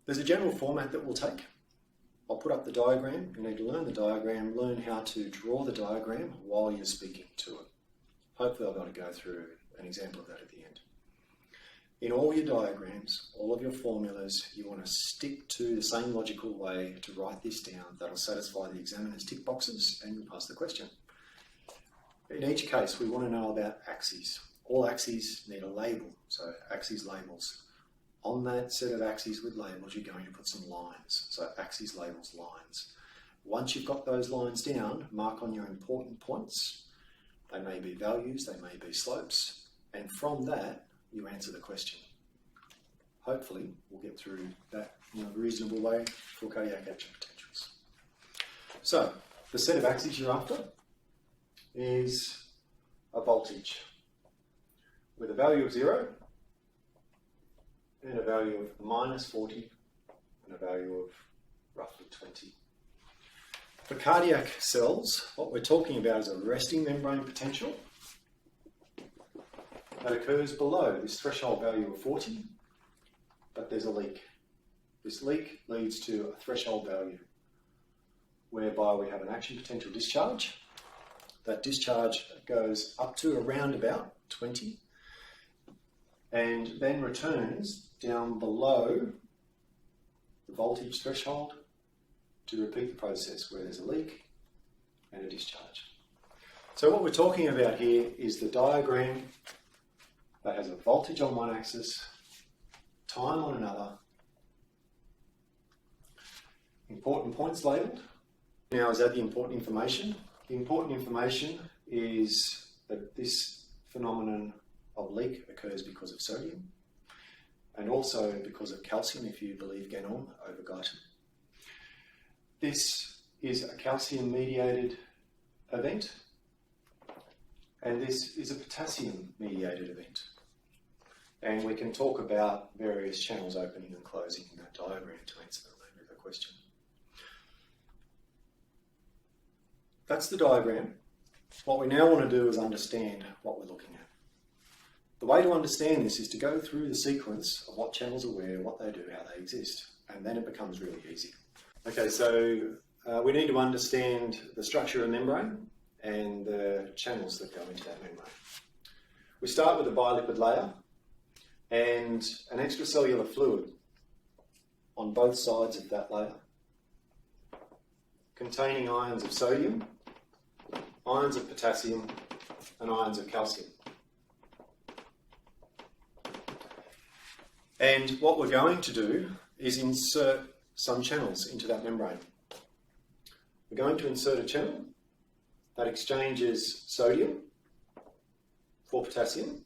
There's a general format that we'll take. I'll put up the diagram. You need to learn the diagram, learn how to draw the diagram while you're speaking to it. Hopefully I'll be able to go through an example of that at the end. In all your diagrams, all of your formulas, you want to stick to the same logical way to write this down that'll satisfy the examiner's tick boxes and you'll pass the question. In each case, we want to know about axes. All axes need a label, so axes labels. On that set of axes with labels, you're going to put some lines. So axes labels lines. Once you've got those lines down, mark on your important points. They may be values, they may be slopes, and from that, you answer the question. Hopefully, we'll get through that in a reasonable way for cardiac action potentials. So, the set of axes you're after is a voltage with a value of 0 and a value of minus 40 and a value of roughly 20. For cardiac cells, what we're talking about is a resting membrane potential that occurs below this threshold value of 40, but there's a leak. This leak leads to a threshold value whereby we have an action potential discharge. That discharge goes up to around about 20 and then returns down below the voltage threshold to repeat the process where there's a leak and a discharge. So what we're talking about here is the diagram that has a voltage on one axis, time on another, important points labelled. Now, is that the important information? The important information is that this phenomenon of leak occurs because of sodium and also because of calcium, if you believe Ganon over Guyton. This is a calcium-mediated event, and this is a potassium-mediated event. And we can talk about various channels opening and closing in that diagram to answer the remainder of the question. That's the diagram. What we now want to do is understand what we're looking at. The way to understand this is to go through the sequence of what channels are where, what they do, how they exist, and then it becomes really easy. Okay, so we need to understand the structure of the membrane and the channels that go into that membrane. We start with a bilipid layer and an extracellular fluid on both sides of that layer containing ions of sodium, ions of potassium and ions of calcium. And what we're going to do is insert some channels into that membrane. We're going to insert a channel that exchanges sodium for potassium,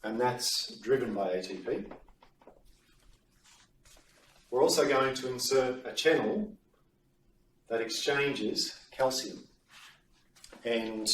and that's driven by ATP. We're also going to insert a channel that exchanges calcium, and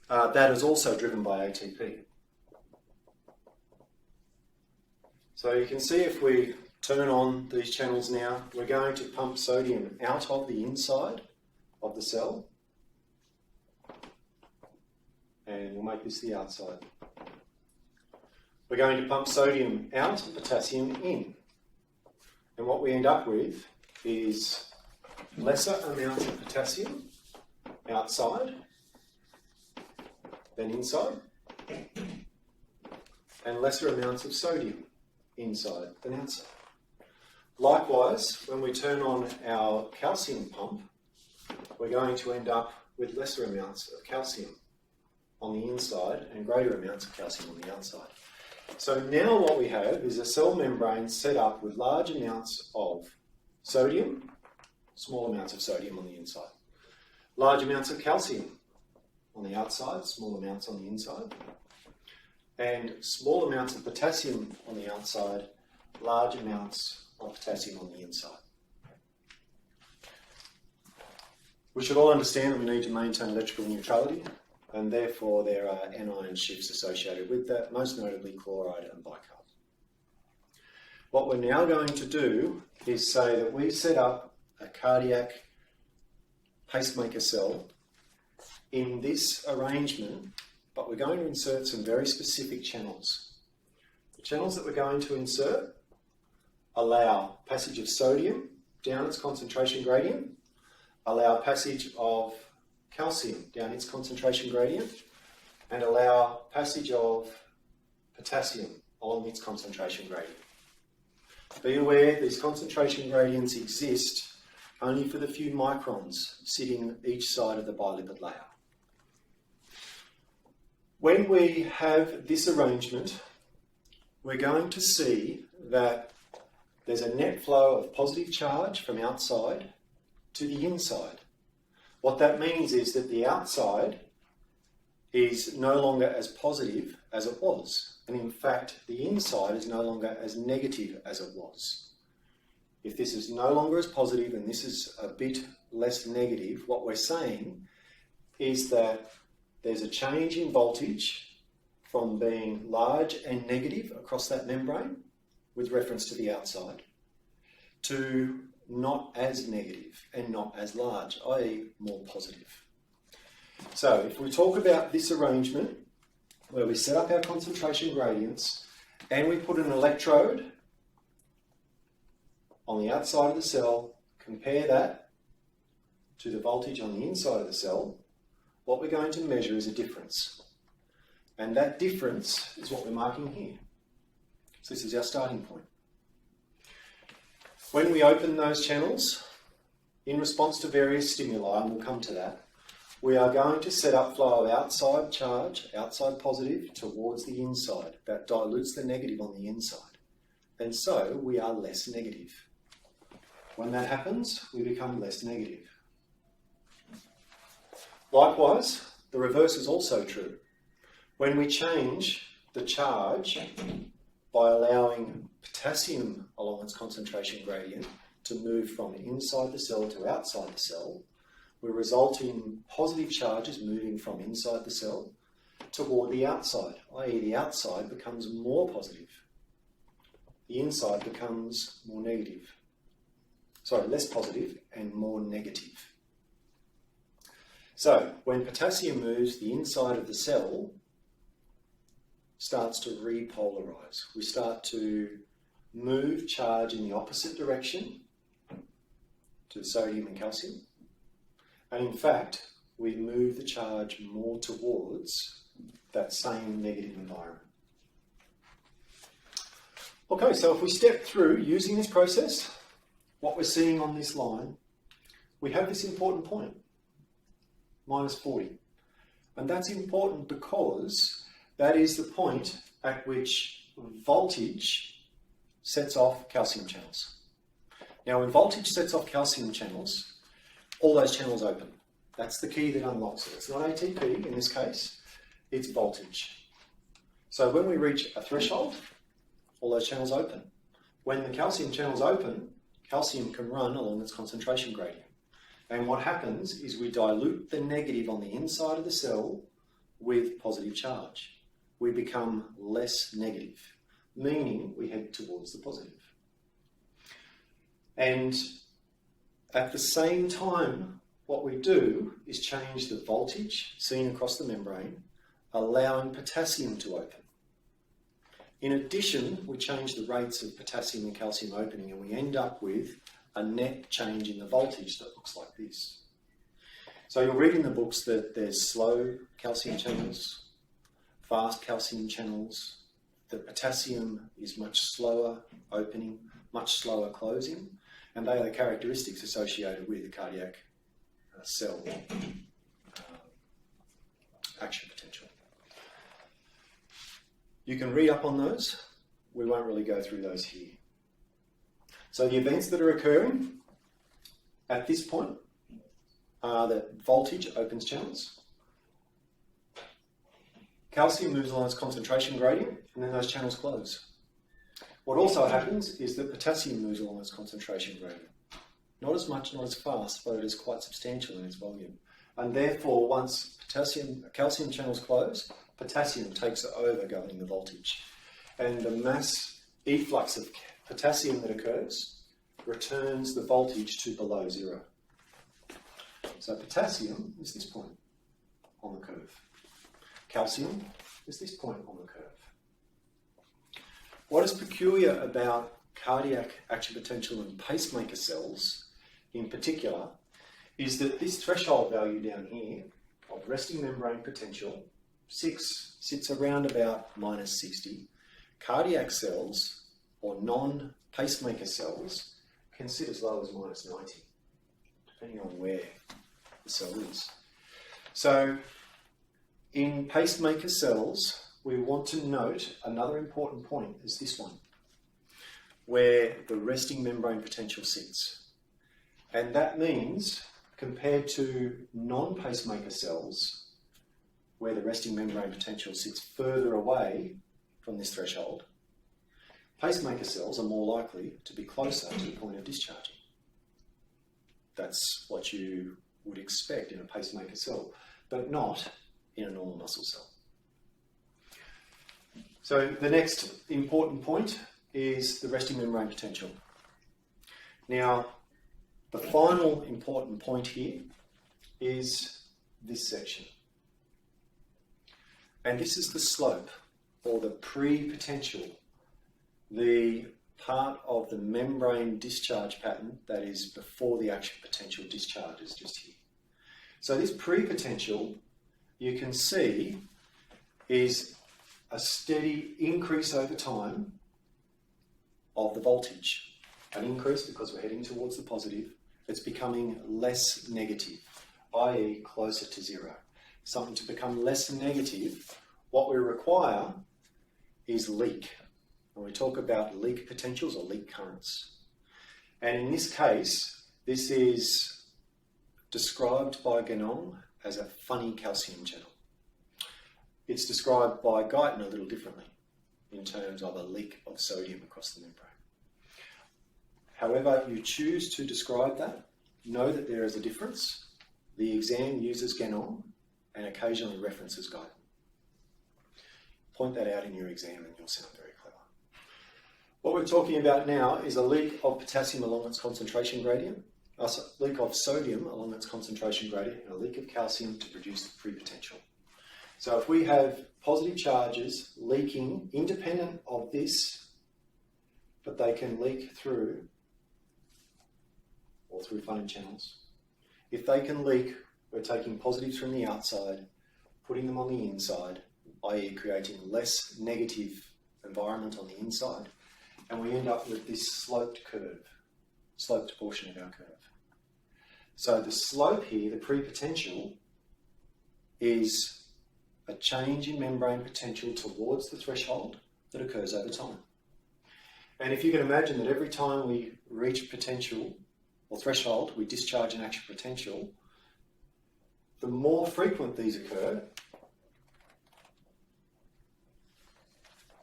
that is also driven by ATP. So you can see if we turn on these channels now, we're going to pump sodium out of the inside of the cell, and we'll make this the outside. We're going to pump sodium out and potassium in, and what we end up with is lesser amounts of potassium outside than inside, and lesser amounts of sodium inside than outside. Likewise, when we turn on our calcium pump, we're going to end up with lesser amounts of calcium on the inside and greater amounts of calcium on the outside. So now what we have is a cell membrane set up with large amounts of sodium, small amounts of sodium on the inside, large amounts of calcium on the outside, small amounts on the inside, and small amounts of potassium on the outside, large amounts of potassium on the inside. We should all understand that we need to maintain electrical neutrality, and therefore there are anion shifts associated with that, most notably chloride and bicarb. What we're now going to do is say that we set up a cardiac pacemaker cell in this arrangement, but we're going to insert some very specific channels. The channels that we're going to insert allow passage of sodium down its concentration gradient, allow passage of calcium down its concentration gradient, and allow passage of potassium along its concentration gradient. Be aware these concentration gradients exist only for the few microns sitting each side of the bilipid layer. When we have this arrangement, we're going to see that there's a net flow of positive charge from outside to the inside. What that means is that the outside is no longer as positive as it was. And in fact, the inside is no longer as negative as it was. If this is no longer as positive and this is a bit less negative, what we're saying is that there's a change in voltage from being large and negative across that membrane with reference to the outside to not as negative and not as large, i.e. more positive. So if we talk about this arrangement where we set up our concentration gradients and we put an electrode on the outside of the cell, compare that to the voltage on the inside of the cell, what we're going to measure is a difference. And that difference is what we're marking here. So this is our starting point. When we open those channels, in response to various stimuli, and we'll come to that, we are going to set up flow of outside charge, outside positive, towards the inside. That dilutes the negative on the inside. And so we are less negative. When that happens, we become less negative. Likewise, the reverse is also true. When we change the charge by allowing potassium along its concentration gradient to move from inside the cell to outside the cell, we result in positive charges moving from inside the cell toward the outside, i.e. the outside becomes more positive. The inside becomes more negative. Less positive and more negative. So, when potassium moves, the inside of the cell starts to repolarize. We start to move charge in the opposite direction to sodium and calcium. And in fact, we move the charge more towards that same negative environment. Okay, so if we step through using this process, what we're seeing on this line, we have this important point, minus 40. And that's important because that is the point at which voltage sets off calcium channels. Now, when voltage sets off calcium channels, all those channels open. That's the key that unlocks it. It's not ATP in this case, it's voltage. So when we reach a threshold, all those channels open. When the calcium channels open, calcium can run along its concentration gradient. And what happens is we dilute the negative on the inside of the cell with positive charge. We become less negative, meaning we head towards the positive. And at the same time, what we do is change the voltage seen across the membrane, allowing potassium to open. In addition, we change the rates of potassium and calcium opening, and we end up with a net change in the voltage that looks like this. So you'll read in the books that there's slow calcium channels, fast calcium channels, the potassium is much slower opening, much slower closing, and they are the characteristics associated with the cardiac cell action potential. You can read up on those. We won't really go through those here. So the events that are occurring at this point are that voltage opens channels, calcium moves along its concentration gradient, and then those channels close. What also happens is that potassium moves along its concentration gradient. Not as much, not as fast, but it is quite substantial in its volume. And therefore, once calcium channels close, potassium takes over governing the voltage. And the mass efflux of potassium that occurs returns the voltage to below zero. So potassium is this point on the curve. Calcium is this point on the curve. What is peculiar about cardiac action potential and pacemaker cells in particular is that this threshold value down here of resting membrane potential, 6, sits around about minus 60. Cardiac cells, or non-pacemaker cells, can sit as low as minus 90, depending on where the cell is. So, in pacemaker cells, we want to note another important point is this one, where the resting membrane potential sits. And that means, compared to non-pacemaker cells, where the resting membrane potential sits further away from this threshold, pacemaker cells are more likely to be closer to the point of discharging. That's what you would expect in a pacemaker cell, but not in a normal muscle cell. So the next important point is the resting membrane potential. Now, the final important point here is this section. And this is the slope, or the pre-potential, the part of the membrane discharge pattern that is before the action potential discharges just here. So this pre-potential, you can see, is a steady increase over time of the voltage. An increase because we're heading towards the positive. It's becoming less negative, i.e. closer to zero. Something to become less negative, what we require is leak. And we talk about leak potentials or leak currents. And in this case, this is described by Ganong as a funny calcium channel. It's described by Guyton a little differently in terms of a leak of sodium across the membrane. However you choose to describe that, know that there is a difference. The exam uses Ganong and occasionally references Guyton. Point that out in your exam and you'll sound very clever. What we're talking about now is a leak of potassium along its concentration gradient, a leak of sodium along its concentration gradient, and a leak of calcium to produce the pre-potential. So if we have positive charges leaking independent of this, but they can leak through or through funny channels. If they can leak, we're taking positives from the outside, putting them on the inside, i.e. creating less negative environment on the inside, and we end up with this sloped curve, sloped portion of our curve. So the slope here, the pre-potential, is a change in membrane potential towards the threshold that occurs over time. And if you can imagine that every time we reach potential or threshold, we discharge an action potential, the more frequent these occur,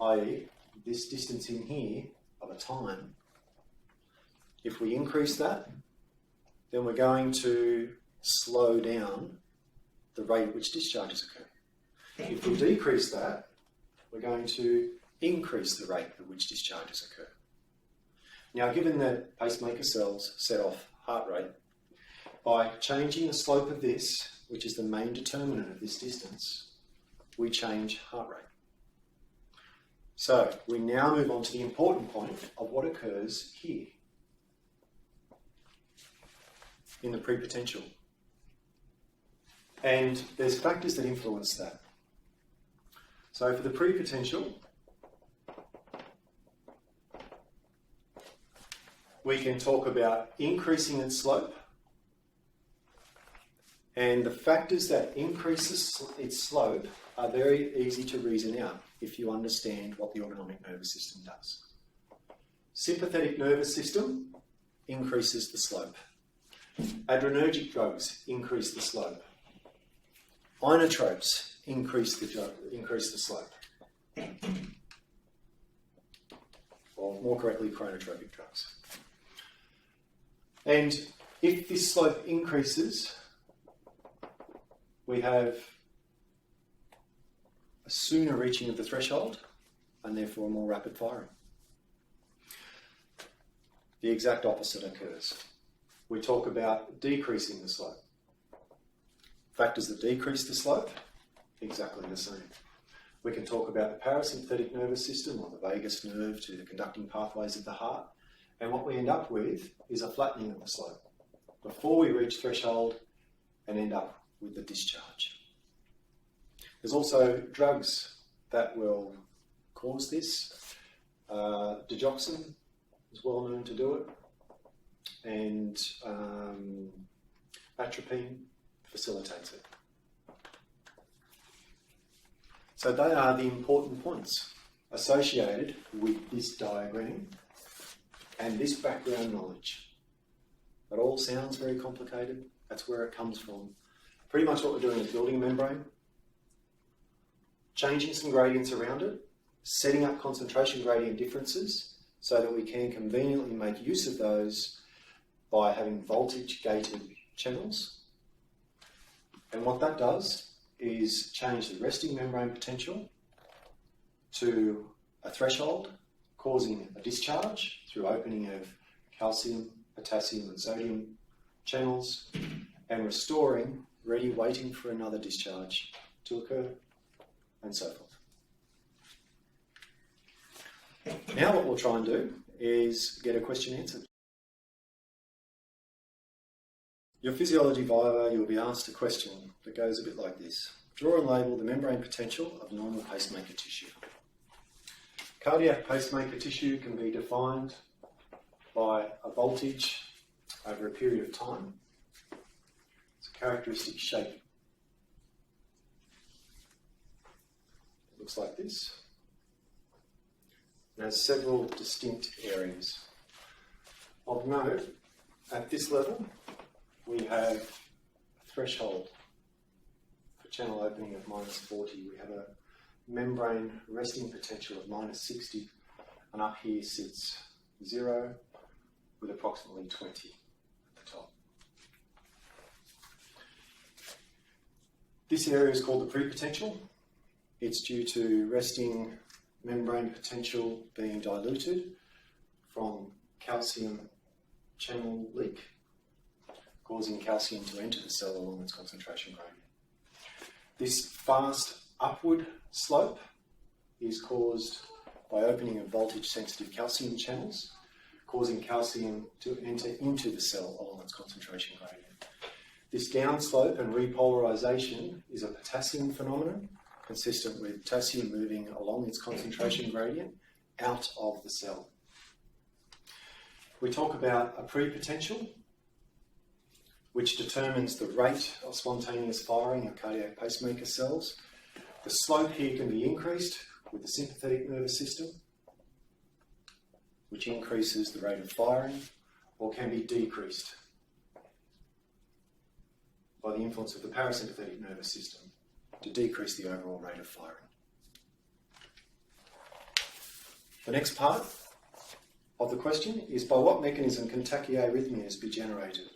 i.e. this distance in here of a time, if we increase that, then we're going to slow down the rate at which discharges occur. If we decrease that, we're going to increase the rate at which discharges occur. Now, given that pacemaker cells set off heart rate, by changing the slope of this, which is the main determinant of this distance, we change heart rate. So, we now move on to the important point of what occurs here in the pre-potential. And there's factors that influence that. So for the pre-potential, we can talk about increasing its slope, and the factors that increase its slope are very easy to reason out if you understand what the autonomic nervous system does. Sympathetic nervous system increases the slope. Adrenergic drugs increase the slope. Inotropes increase the slope. Or more correctly, chronotropic drugs. And if this slope increases, we have a sooner reaching of the threshold and therefore a more rapid firing. The exact opposite occurs. We talk about decreasing the slope. Factors that decrease the slope, exactly the same. We can talk about the parasympathetic nervous system, or the vagus nerve, to the conducting pathways of the heart. And what we end up with is a flattening of the slope before we reach threshold and end up with the discharge. There's also drugs that will cause this. Digoxin is well known to do it, and atropine facilitates it. So they are the important points associated with this diagram and this background knowledge. It all sounds very complicated. That's where it comes from. Pretty much what we're doing is building a membrane, changing some gradients around it, setting up concentration gradient differences so that we can conveniently make use of those by having voltage-gated channels. And what that does is change the resting membrane potential to a threshold, causing a discharge through opening of calcium, potassium and sodium channels, and restoring, ready, waiting for another discharge to occur, and so forth. Now what we'll try and do is get a question answered. Your physiology viva, you'll be asked a question that goes a bit like this. Draw and label the membrane potential of normal pacemaker tissue. Cardiac pacemaker tissue can be defined by a voltage over a period of time. It's a characteristic shape. It looks like this. It has several distinct areas. Of note, at this level, we have a threshold for channel opening of -40. We have a membrane resting potential of -60, and up here sits 0 with approximately 20 at the top. This area is called the pre-potential. It's due to resting membrane potential being diluted from calcium channel leak, causing calcium to enter the cell along its concentration gradient. This fast upward slope is caused by opening of voltage-sensitive calcium channels, causing calcium to enter into the cell along its concentration gradient. This downslope and repolarization is a potassium phenomenon, consistent with potassium moving along its concentration gradient out of the cell. We talk about a pre-potential, which determines the rate of spontaneous firing of cardiac pacemaker cells. The slope here can be increased with the sympathetic nervous system, which increases the rate of firing, or can be decreased by the influence of the parasympathetic nervous system to decrease the overall rate of firing. The next part of the question is, by what mechanism can tachyarrhythmias be generated?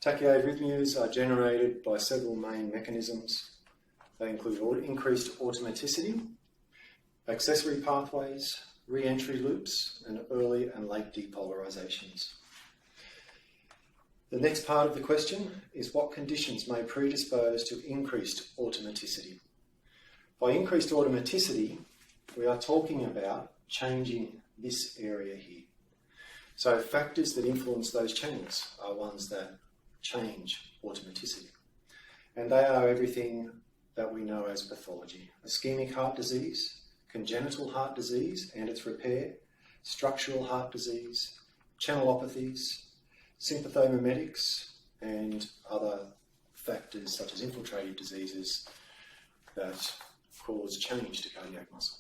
Tachyarrhythmias are generated by several main mechanisms. They include increased automaticity, accessory pathways, re-entry loops, and early and late depolarizations. The next part of the question is, what conditions may predispose to increased automaticity? By increased automaticity, we are talking about changing this area here. So factors that influence those channels are ones that change automaticity. And they are everything that we know as pathology: ischemic heart disease, congenital heart disease and its repair, structural heart disease, channelopathies, sympathomimetics, and other factors such as infiltrative diseases that cause change to cardiac muscle.